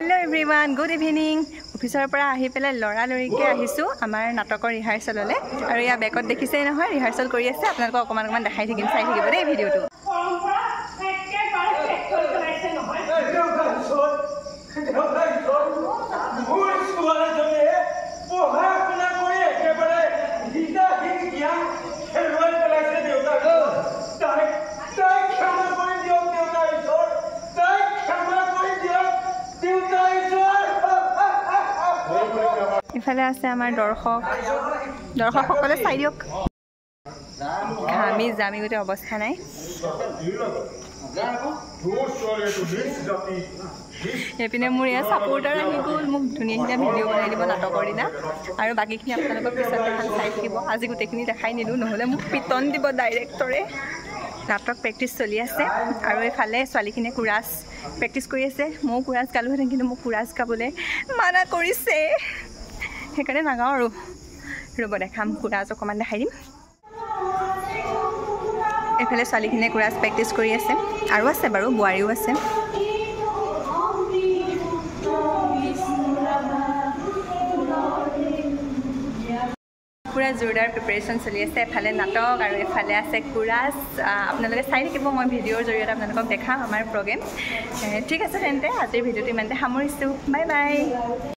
Hello everyone, good evening. Officer para ahi pele lora lorike ahisu amar natakor rehearsal ole aru ya backot dekhise নহয় rehearsal kori ase apnalok okoman dekhai thigim sai thigibo ei video tu ইফালে আছে আমাৰ দৰ্শকসকলে চাই দিয়ক ঘামি জামি গতে অৱস্থা নাই এপিনে মোৰ ইয়া সাপোৰ্টাৰ আহি গ'ল মোক ধুনীয়া ভিডিঅ' বনাই দিব নাটকৰ দিনা আৰু বাকিখিনি আপোনালোকৰ পিছত দেখান চাই থাকিব আজি গোটেইখিনি দেখাই নিদু নহলে মোক পিটন দিব ডাইৰেক্টৰে নাটক প্ৰেক্টিছ চলি আছে আৰু ইফালে ছোৱালীখিনে কুৰাছ প্ৰেক্টিছ কৰি আছে মই কুৰাছ গালো হেতেন কিন্তু মোক কুৰাছ গাবলে মানা কৰিছে হেকাৰে নাগাও আৰু ৰব দেখাম কুৰাছ অকমান দেখাই দিম এফালে ছোৱালীখিনে কুৰাছ প্ৰেক্টিছ কৰি আছে আৰু আছে বাৰু বুৱাৰীও আছে পুৰা জোৰদাৰ প্ৰিপাৰেশ্যন চলি আছে এফালে নাটক আৰু এফালে আছে কুৰাছ আপোনালোকে চাই থাকিব মই ভিডিঅ'ৰ জৰিয়তে আপোনালোকক দেখাম আমাৰ প্ৰগ্ৰেম ঠিক আছে তেন্তে আজিৰ ভিডিঅ'টো ইমানতে সামৰিছোঁ বাই বাই